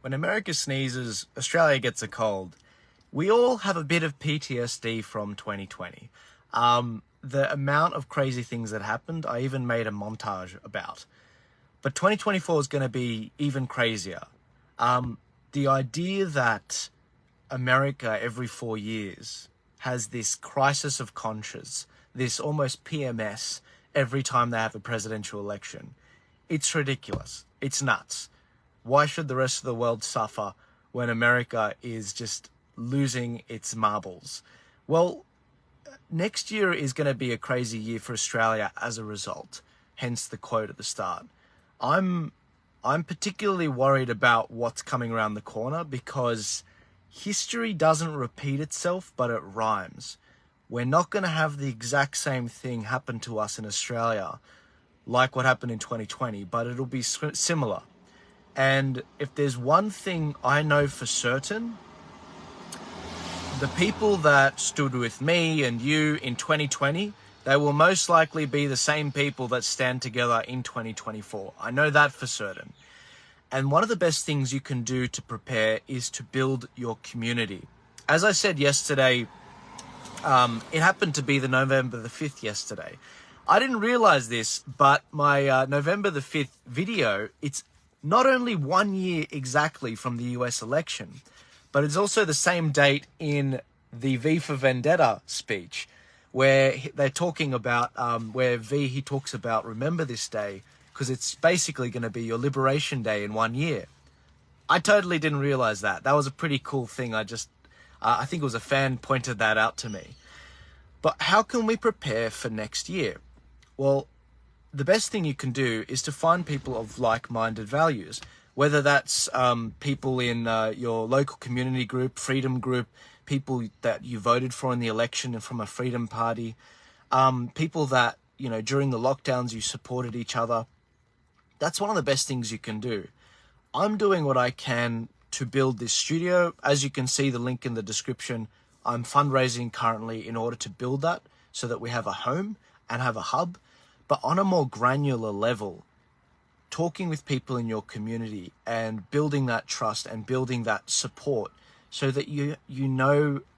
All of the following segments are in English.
When America sneezes, Australia gets a cold. We all have a bit of PTSD from 2020. The amount of crazy things that happened, I even made a montage about. But 2024 is going to be even crazier. The idea that America every 4 years has this crisis of conscience, this almost PMS every time they have a presidential election, it's ridiculous. It's nuts. Why should the rest of the world suffer when America is just losing its marbles? Well, next year is going to be a crazy year for Australia as a result, hence the quote at the start. I'm particularly worried about what's coming around the corner because history doesn't repeat itself, but it rhymes. We're not going to have the exact same thing happen to us in Australia like what happened in 2020, but it'll be similar. And if there's one thing I know for certain, the people that stood with me and you in 2020, they will most likely be the same people that stand together in 2024. I know that for certain. And one of the best things you can do to prepare is to build your community. As I said yesterday, it happened to be the November the 5th yesterday. I didn't realize this, but my November the 5th video, it's not only 1 year exactly from the US election, but it's also the same date in the V for Vendetta speech, where they're talking about, where he talks about remember this day, because it's basically going to be your liberation day in 1 year. I totally didn't realize that. That was a pretty cool thing. I think it was a fan pointed that out to me. But how can we prepare for next year? Well, the best thing you can do is to find people of like-minded values, whether that's people in your local community group, freedom group, people that you voted for in the election and from a freedom party, people that, during the lockdowns you supported each other. That's one of the best things you can do. I'm doing what I can to build this studio. As you can see, the link in the description, I'm fundraising currently in order to build that so that we have a home and have a hub. But on a more granular level, talking with people in your community and building that trust and building that support so that you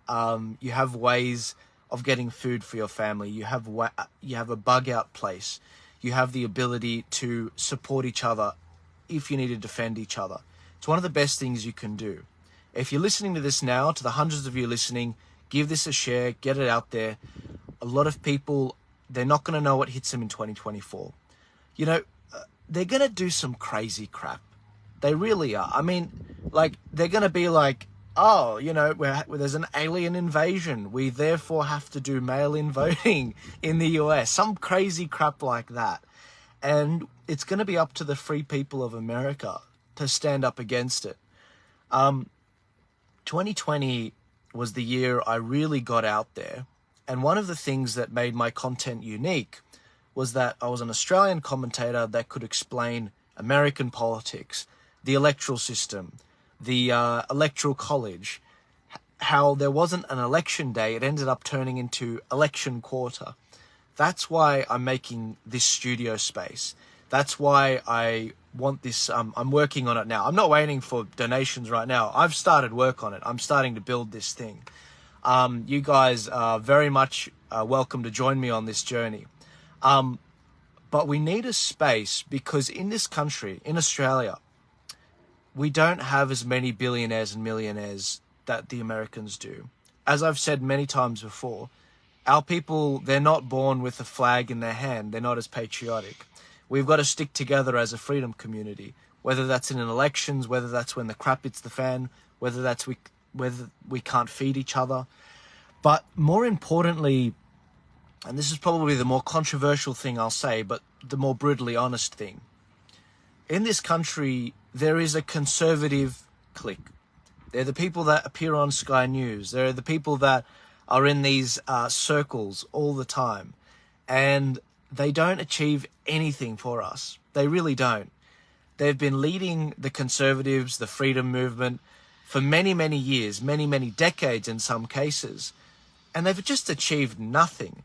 have ways of getting food for your family. You have a bug out place. You have the ability to support each other if you need to defend each other. It's one of the best things you can do. If you're listening to this now, to the hundreds of you listening, give this a share, get it out there. A lot of people, they're not going to know what hits them in 2024. They're going to do some crazy crap. They really are. I mean, they're going to be like, oh, there's an alien invasion. We therefore have to do mail-in voting in the US. Some crazy crap like that. And it's going to be up to the free people of America to stand up against it. 2020 was the year I really got out there. And one of the things that made my content unique was that I was an Australian commentator that could explain American politics, the electoral system, the electoral college, how there wasn't an election day, it ended up turning into election quarter. That's why I'm making this studio space. That's why I want this, I'm working on it now. I'm not waiting for donations right now. I've started work on it. I'm starting to build this thing. You guys are very much welcome to join me on this journey. But we need a space because in this country, in Australia, we don't have as many billionaires and millionaires that the Americans do. As I've said many times before, our people, they're not born with a flag in their hand. They're not as patriotic. We've got to stick together as a freedom community, whether that's in elections, whether that's when the crap hits the fan, whether we can't feed each other. But more importantly, and this is probably the more controversial thing I'll say, but the more brutally honest thing. In this country, there is a conservative clique. They're the people that appear on Sky News. They're the people that are in these circles all the time. And they don't achieve anything for us. They really don't. They've been leading the conservatives, the freedom movement, for many, many years, many, many decades in some cases. And they've just achieved nothing.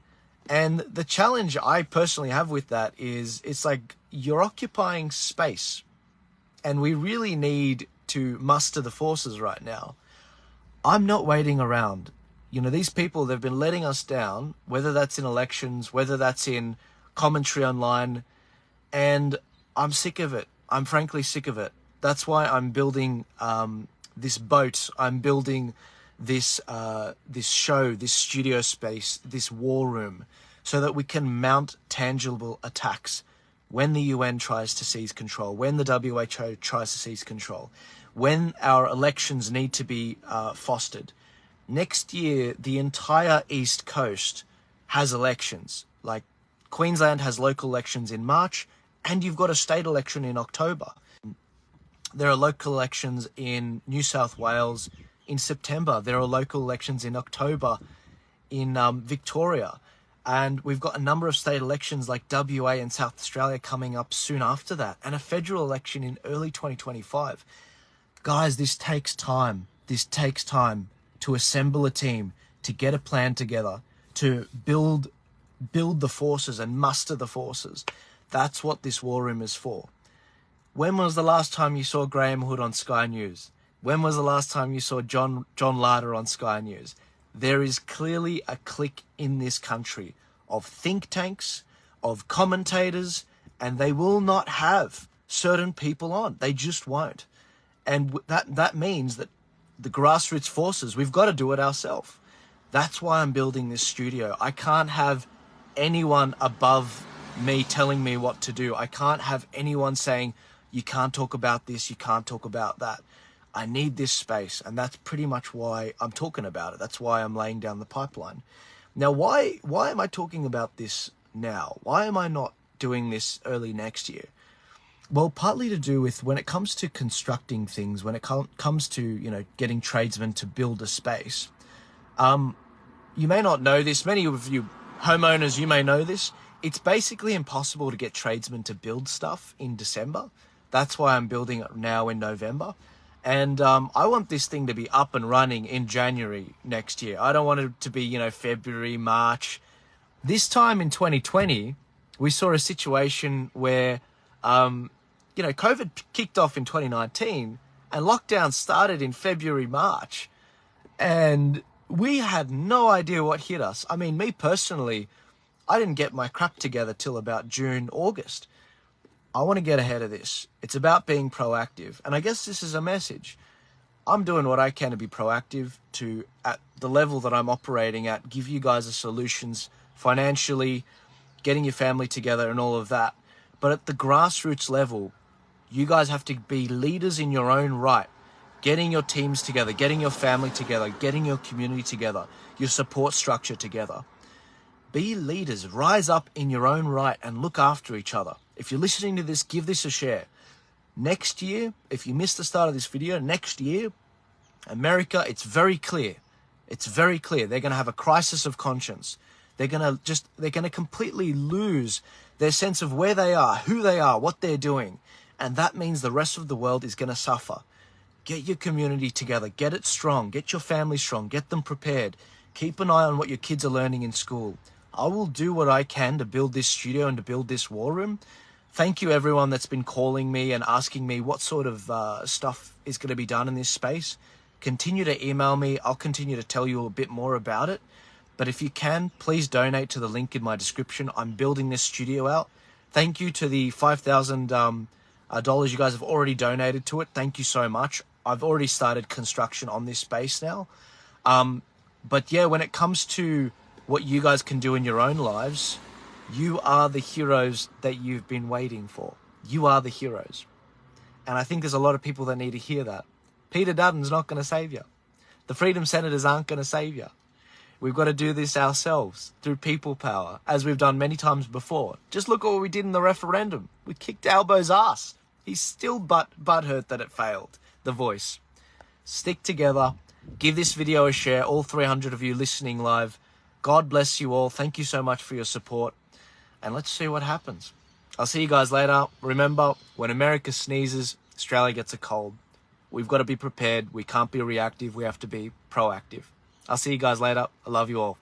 And the challenge I personally have with that is it's like you're occupying space. And we really need to muster the forces right now. I'm not waiting around. You know, these people, they've been letting us down, whether that's in elections, whether that's in commentary online, and I'm sick of it. I'm frankly sick of it. That's why I'm building this boat. I'm building this show, this studio space, this war room, so that we can mount tangible attacks when the UN tries to seize control, when the WHO tries to seize control, when our elections need to be fostered. Next year, the entire East Coast has elections. Like, Queensland has local elections in March, and you've got a state election in October. There are local elections in New South Wales in September. There are local elections in October in Victoria. And we've got a number of state elections like WA and South Australia coming up soon after that, and a federal election in early 2025. Guys, this takes time. This takes time to assemble a team, to get a plan together, to build the forces and muster the forces. That's what this war room is for. When was the last time you saw Graham Hood on Sky News? When was the last time you saw John Larder on Sky News? There is clearly a clique in this country of think tanks, of commentators, and they will not have certain people on. They just won't. And that means that the grassroots forces, we've got to do it ourselves. That's why I'm building this studio. I can't have anyone above me telling me what to do. I can't have anyone saying, you can't talk about this, you can't talk about that. I need this space, and that's pretty much why I'm talking about it. That's why I'm laying down the pipeline. Now, why am I talking about this now? Why am I not doing this early next year? Well, partly to do with when it comes to constructing things, when it comes to, you know, getting tradesmen to build a space. You may not know this. Many of you homeowners, you may know this. It's basically impossible to get tradesmen to build stuff in December. That's why I'm building it now in November. And I want this thing to be up and running in January next year. I don't want it to be, you know, February, March. This time in 2020, we saw a situation where, you know, COVID kicked off in 2019 and lockdown started in February, March. And we had no idea what hit us. I mean, me personally, I didn't get my crap together till about June, August. I want to get ahead of this. It's about being proactive. And I guess this is a message. I'm doing what I can to be proactive, to, at the level that I'm operating at, give you guys the solutions financially, getting your family together and all of that. But at the grassroots level, you guys have to be leaders in your own right. Getting your teams together, getting your family together, getting your community together, your support structure together. Be leaders. Rise up in your own right and look after each other. If you're listening to this, give this a share. Next year, if you missed the start of this video, next year, America, it's very clear. It's very clear. They're going to have a crisis of conscience. They're going to completely lose their sense of where they are, who they are, what they're doing. And that means the rest of the world is going to suffer. Get your community together. Get it strong. Get your family strong. Get them prepared. Keep an eye on what your kids are learning in school. I will do what I can to build this studio and to build this war room. Thank you, everyone that's been calling me and asking me what sort of stuff is going to be done in this space. Continue to email me. I'll continue to tell you a bit more about it. But if you can, please donate to the link in my description. I'm building this studio out. Thank you to the $5,000 you guys have already donated to it. Thank you so much. I've already started construction on this space now. But yeah, when it comes to what you guys can do in your own lives, you are the heroes that you've been waiting for. You are the heroes. And I think there's a lot of people that need to hear that. Peter Dutton's not going to save you. The Freedom Senators aren't going to save you. We've got to do this ourselves through people power, as we've done many times before. Just look at what we did in the referendum. We kicked Albo's ass. He's still butthurt that it failed. The Voice. Stick together. Give this video a share. All 300 of you listening live. God bless you all. Thank you so much for your support. And let's see what happens. I'll see you guys later. Remember, when America sneezes, Australia gets a cold. We've got to be prepared. We can't be reactive. We have to be proactive. I'll see you guys later. I love you all.